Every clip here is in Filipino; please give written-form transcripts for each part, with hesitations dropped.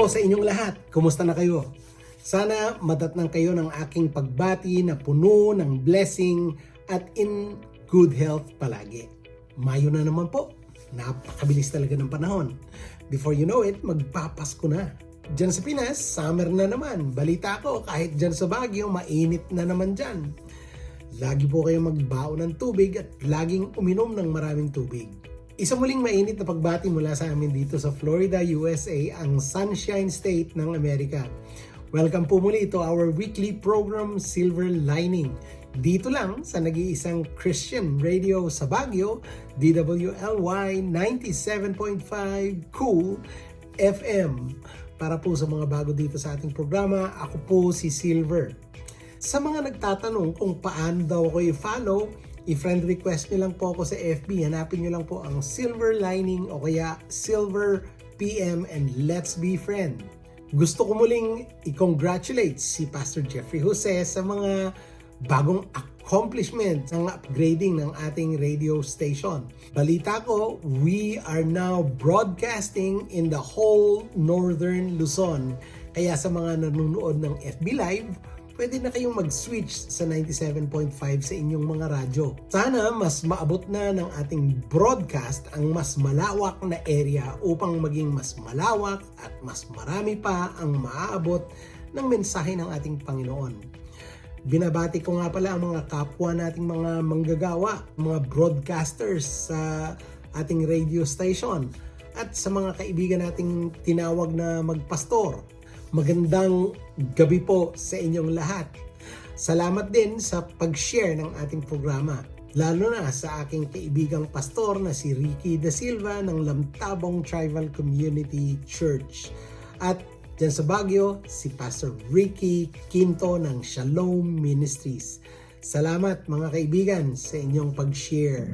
po sa inyong lahat. Kumusta na kayo? Sana madatnang kayo ng aking pagbati na puno ng blessing at in good health palagi. Mayo na naman po. Napakabilis talaga ng panahon. Before you know it, magpapasko na. Diyan sa Pinas, summer na naman. Balita ko, kahit diyan sa Baguio, mainit na naman diyan. Lagi po kayong magbaon ng tubig at laging uminom ng maraming tubig. Isa muling mainit na pagbati mula sa amin dito sa Florida, USA, ang Sunshine State ng Amerika. Welcome po muli to our weekly program, Silver Lining. Dito lang sa nag-iisang Christian radio sa Baguio, DWLY 97.5 Cool FM. Para po sa mga bago dito sa ating programa, ako po si Silver. Sa mga nagtatanong kung paano daw ako i-follow, i-friend request nyo lang po ako sa FB. Hanapin nyo lang po ang Silver Lining o kaya Silver PM and let's be friend. Gusto ko muling i-congratulate si Pastor Jeffrey Jose sa mga bagong accomplishment ng upgrading ng ating radio station. Balita ko, we are now broadcasting in the whole Northern Luzon. Kaya sa mga nanonood ng FB Live, pwede na kayong mag-switch sa 97.5 sa inyong mga radyo. Sana mas maabot na ng ating broadcast ang mas malawak na area upang maging mas malawak at mas marami pa ang maaabot ng mensahe ng ating Panginoon. Binabati ko nga pala ang mga kapwa nating mga manggagawa, mga broadcasters sa ating radio station at sa mga kaibigan nating tinawag na magpastor. Magandang gabi po sa inyong lahat. Salamat din sa pag-share ng ating programa. Lalo na sa aking kaibigang pastor na si Ricky Da Silva ng Lamtabong Tribal Community Church. At dyan sa Baguio, si Pastor Ricky Quinto ng Shalom Ministries. Salamat mga kaibigan sa inyong pag-share.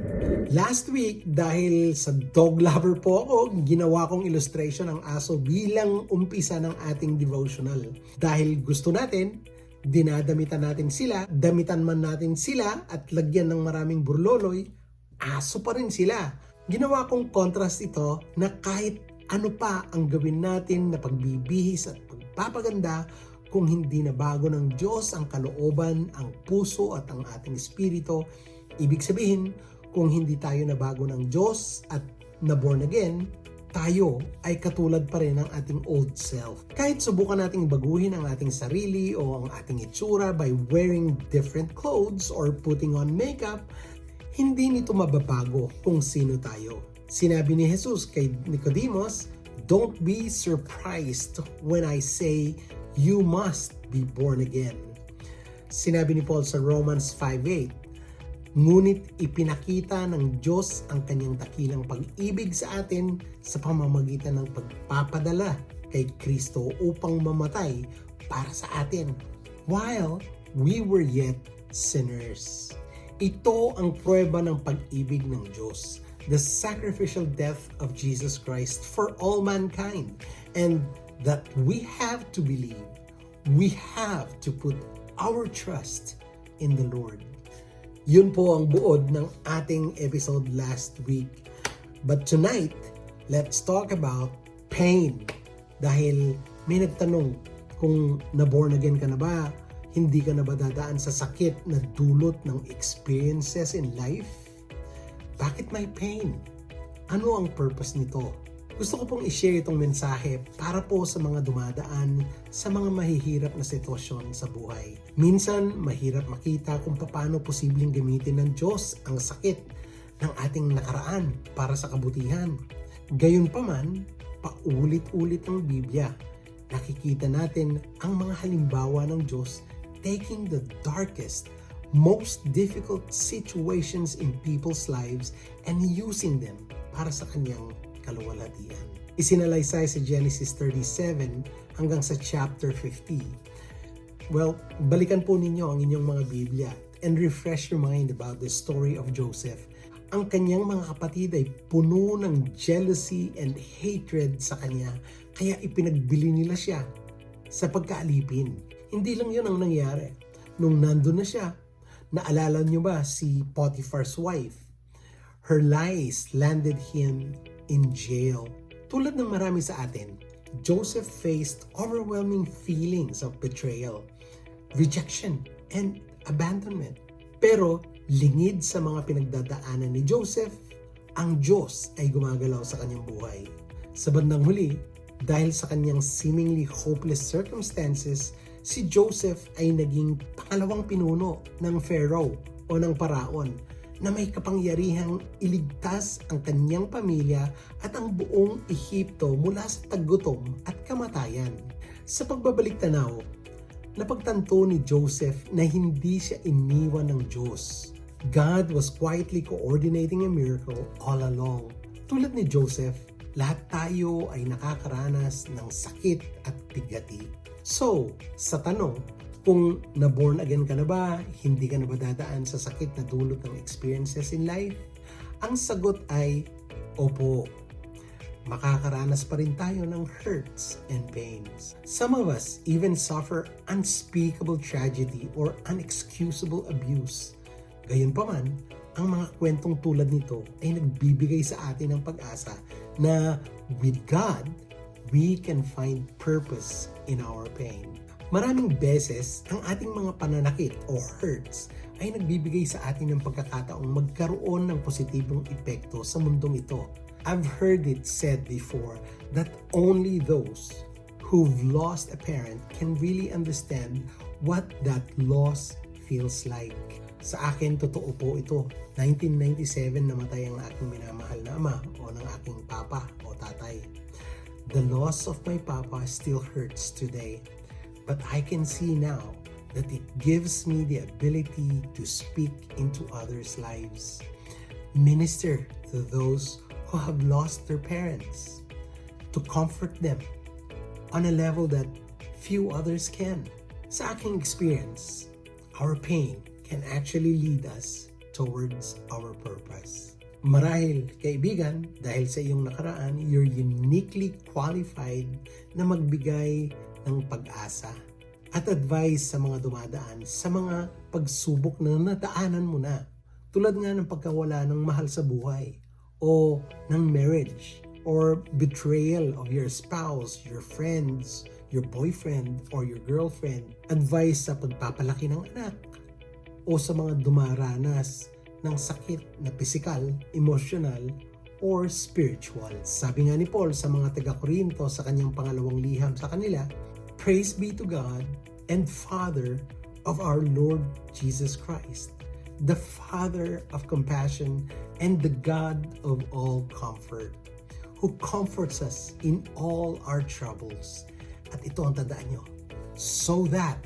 Last week, dahil sa dog lover po ako, ginawa kong illustration ng aso bilang umpisa ng ating devotional. Dahil gusto natin, dinadamitan natin sila, damitan man natin sila at lagyan ng maraming burloloy, aso pa rin sila. Ginawa kong contrast ito na kahit ano pa ang gawin natin na pagbibihis at pagpapaganda, kung hindi na bago ng Diyos ang kalooban, ang puso at ang ating espiritu, ibig sabihin, kung hindi tayo na bago ng Diyos at na born again, tayo ay katulad pa rin ng ating old self. Kahit subukan nating baguhin ang ating sarili o ang ating itsura by wearing different clothes or putting on makeup, hindi nito mababago kung sino tayo. Sinabi ni Jesus kay Nicodemus, "Don't be surprised when I say, you must be born again." Sinabi ni Paul sa Romans 5:8, "Ngunit ipinakita ng Diyos ang kanyang dakilang pag-ibig sa atin sa pamamagitan ng pagpapadala kay Kristo upang mamatay para sa atin while we were yet sinners." Ito ang pruweba ng pag-ibig ng Diyos, the sacrificial death of Jesus Christ for all mankind, and that we have to believe, we have to put our trust in the Lord. Yun po ang buod ng ating episode last week. But tonight, let's talk about pain. Dahil may nagtanong kung na-born again ka na ba, hindi ka na ba dadaan sa sakit na dulot ng experiences in life? Bakit may pain? Ano ang purpose nito? Gusto ko pong i-share itong mensahe para po sa mga dumadaan sa mga mahihirap na sitwasyon sa buhay. Minsan, mahirap makita kung paano posibleng gamitin ng Diyos ang sakit ng ating nakaraan para sa kabutihan. Gayunpaman, paulit-ulit ang Biblia. Nakikita natin ang mga halimbawa ng Diyos taking the darkest, most difficult situations in people's lives and using them para sa kanyang kaluwalhatian. Isinalaysay sa Genesis 37 hanggang sa chapter 50. Well, balikan po ninyo ang inyong mga Biblia and refresh your mind about the story of Joseph. Ang kanyang mga kapatid ay puno ng jealousy and hatred sa kanya, kaya ipinagbili nila siya sa pagkaalipin. Hindi lang yun ang nangyari. Nung nandun na siya, naalala niyo ba si Potiphar's wife? Her lies landed him in jail. Tulad ng marami sa atin, Joseph faced overwhelming feelings of betrayal, rejection, and abandonment. Pero lingid sa mga pinagdadaanan ni Joseph, ang Diyos ay gumagalaw sa kanyang buhay. Sa bandang huli, dahil sa kanyang seemingly hopeless circumstances, si Joseph ay naging pangalawang pinuno ng Pharaoh o ng Paraon na may kapangyarihang iligtas ang kanyang pamilya at ang buong Ehipto mula sa taggutom at kamatayan. Sa pagbabalik tanaw, napagtanto ni Joseph na hindi siya iniwan ng Diyos. God was quietly coordinating a miracle all along. Tulad ni Joseph, lahat tayo ay nakakaranas ng sakit at bigati. So, sa tanong, kung na-born again ka na ba, hindi ka na ba dadaan sa sakit na dulot ng experiences in life? Ang sagot ay, opo. Makakaranas pa rin tayo ng hurts and pains. Some of us even suffer unspeakable tragedy or unexcusable abuse. Gayunpaman, ang mga kwentong tulad nito ay nagbibigay sa atin ng pag-asa na with God, we can find purpose in our pain. Maraming beses, ang ating mga pananakit o hurts ay nagbibigay sa atin ng pagkakataong magkaroon ng positibong epekto sa mundong ito. I've heard it said before that only those who've lost a parent can really understand what that loss feels like. Sa akin, totoo po ito. 1997 namatay ang aking minamahal na ama o ng aking papa o tatay. The loss of my papa still hurts today. But I can see now that it gives me the ability to speak into others' lives. Minister to those who have lost their parents. To comfort them on a level that few others can. Sa aking experience, our pain can actually lead us towards our purpose. Marahil, kaibigan, dahil sa iyong nakaraan, you're uniquely qualified na magbigay ng pag-asa at advice sa mga dumadaan sa mga pagsubok na nadaanan mo na. Tulad nga ng pagkawala ng mahal sa buhay o ng marriage or betrayal of your spouse, your friends, your boyfriend or your girlfriend. Advice sa pagpapalaki ng anak o sa mga dumaranas ng sakit na pisikal, emotional, or spiritual. Sabi nga ni Paul sa mga taga-Korinto sa kanyang pangalawang liham sa kanila, praise be to God and Father of our Lord Jesus Christ, the Father of compassion and the God of all comfort, who comforts us in all our troubles. At ito ang tandaan nyo, so that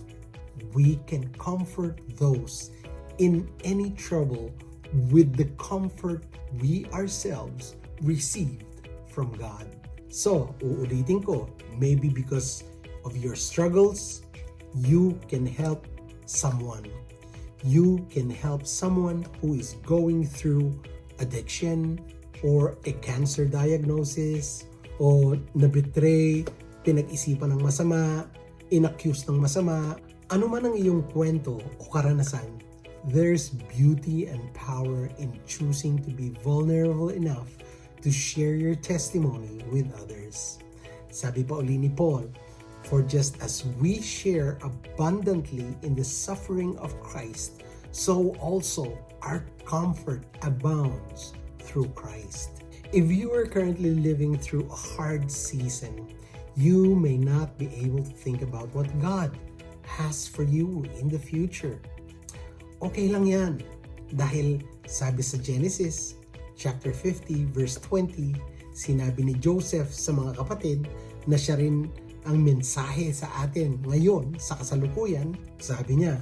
we can comfort those in any trouble with the comfort we ourselves received from God. So, uulitin ko, maybe because of your struggles, you can help someone. You can help someone who is going through addiction or a cancer diagnosis o nabetray, pinag-isipan ng masama, inaccuse ng masama, ano man ang iyong kwento o karanasan, there's beauty and power in choosing to be vulnerable enough to share your testimony with others. Sabi pa uli ni Paul, for just as we share abundantly in the suffering of Christ, so also our comfort abounds through Christ. If you are currently living through a hard season, you may not be able to think about what God has for you in the future. Okay lang yan, dahil sabi sa Genesis chapter 50 verse 20, sinabi ni Joseph sa mga kapatid na siya rin ang mensahe sa atin ngayon sa kasalukuyan. Sabi niya,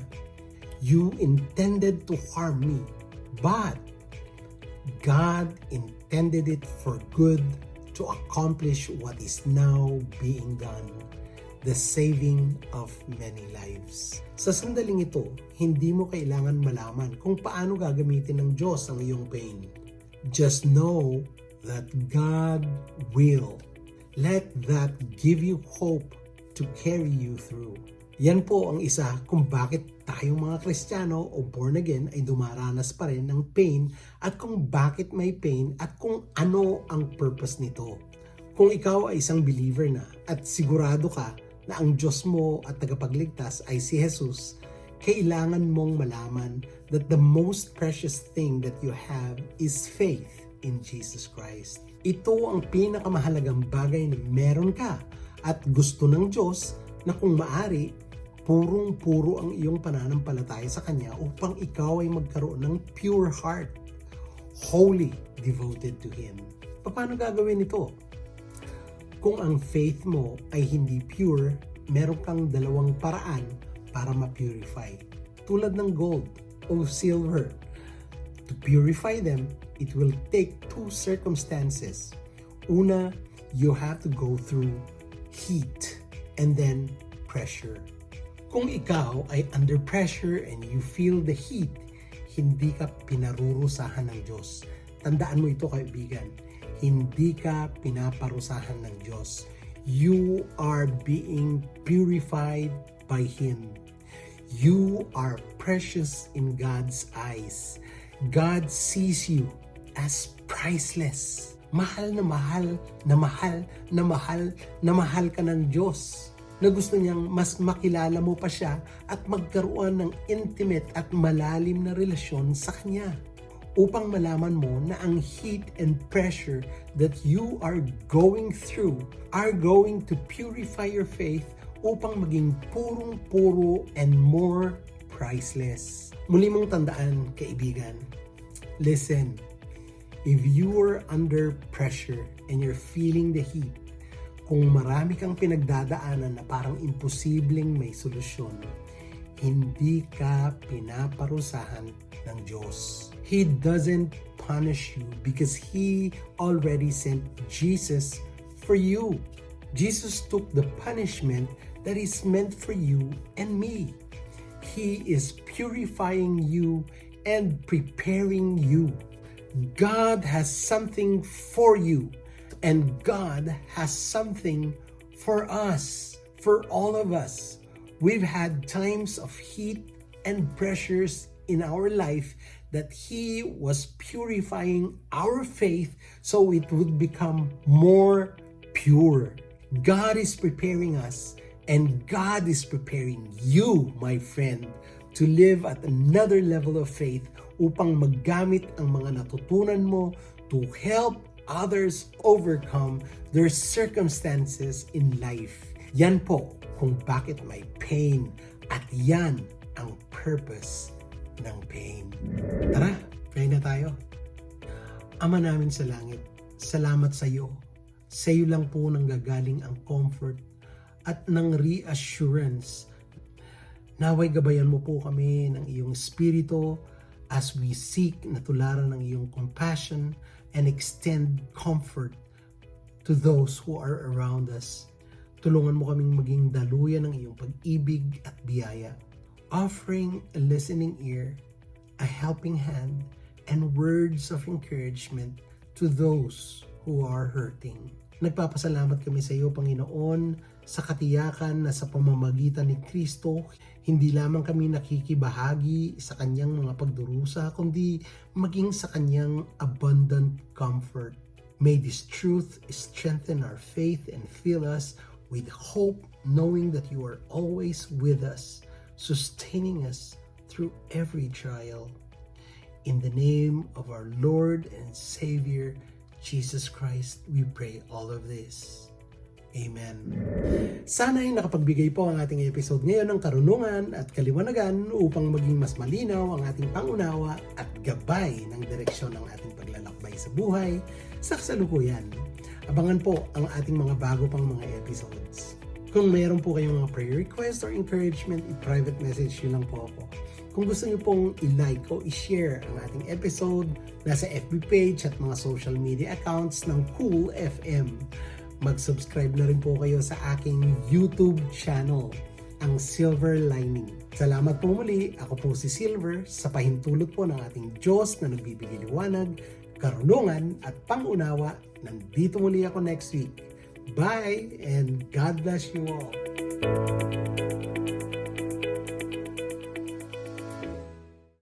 you intended to harm me, but God intended it for good to accomplish what is now being done, the saving of many lives. Sa sandaling ito, hindi mo kailangan malaman kung paano gagamitin ng Diyos ang iyong pain. Just know that God will. Let that give you hope to carry you through. Yan po ang isa kung bakit tayong mga Kristiyano o born again ay dumaranas pa rin ng pain at kung bakit may pain at kung ano ang purpose nito. Kung ikaw ay isang believer na at sigurado ka na ang Diyos mo at tagapagligtas ay si Jesus, kailangan mong malaman that the most precious thing that you have is faith in Jesus Christ. Ito ang pinakamahalagang bagay na meron ka at gusto ng Diyos na kung maari, purong-puro ang iyong pananampalataya sa Kanya upang ikaw ay magkaroon ng pure heart, wholly devoted to Him. Paano gagawin ito? Kung ang faith mo ay hindi pure, meron kang dalawang paraan para ma-purify. Tulad ng gold o silver. To purify them, it will take two circumstances. Una, you have to go through heat and then pressure. Kung ikaw ay under pressure and you feel the heat, hindi ka pinarurusahan ng Diyos. Tandaan mo ito, kaibigan. Hindi ka pinaparusahan ng Diyos. You are being purified by Him. You are precious in God's eyes. God sees you as priceless. Mahal na mahal na mahal na mahal na mahal ka ng Diyos, na gusto niyang mas makilala mo pa siya at magkaroon ng intimate at malalim na relasyon sa Kanya. Upang malaman mo na ang heat and pressure that you are going through are going to purify your faith upang maging purong-puro and more priceless. Muli mong tandaan, kaibigan, listen, if you are under pressure and you're feeling the heat, kung marami kang pinagdadaanan na parang imposibleng may solusyon, hindi ka pinaparusahan ng Diyos. He doesn't punish you because He already sent Jesus for you. Jesus took the punishment that is meant for you and me. He is purifying you and preparing you. God has something for you, and God has something for us, for all of us. We've had times of heat and pressures in our life that He was purifying our faith so it would become more pure. God is preparing us, and God is preparing you, my friend, to live at another level of faith upang maggamit ang mga natutunan mo to help others overcome their circumstances in life. Yan po kung bakit may pain, at yan ang purpose ng pain. Tara, pray na tayo. Ama namin sa langit, salamat sa iyo. Sa iyo lang po nanggagaling ang comfort at ng reassurance. Naway gabayan mo po kami ng iyong espiritu as we seek na tularan ng iyong compassion and extend comfort to those who are around us. Tulungan mo kaming maging daluyan ng iyong pag-ibig at biyaya, offering a listening ear, a helping hand, and words of encouragement to those who are hurting. Nagpapasalamat kami sa iyo, Panginoon, sa katiyakan na sa pamamagitan ni Kristo, hindi lamang kami nakikibahagi sa kanyang mga pagdurusa, kundi maging sa kanyang abundant comfort. May this truth strengthen our faith and fill us with hope, knowing that you are always with us, sustaining us through every trial. In the name of our Lord and Savior, Jesus Christ, we pray all of this. Amen. Sana ay nakapagbigay po ang ating episode ngayon ng karunungan at kaliwanagan upang maging mas malinaw ang ating pangunawa at gabay ng direksyon ng ating paglalakbay sa buhay sa kasalukuyan. Abangan po ang ating mga bago pang mga episodes. Kung mayroon po kayong mga prayer request or encouragement, i-private message nyo lang po ako. Kung gusto nyo pong i-like o i-share ang ating episode, nasa FB page at mga social media accounts ng Cool FM. Mag-subscribe na rin po kayo sa aking YouTube channel, ang Silver Lining. Salamat po muli. Ako po si Silver, sa pahintulot po ng ating Diyos na nagbibigay liwanag, karunungan at pangunawa. Nandito muli ako next week. Bye and God bless you all.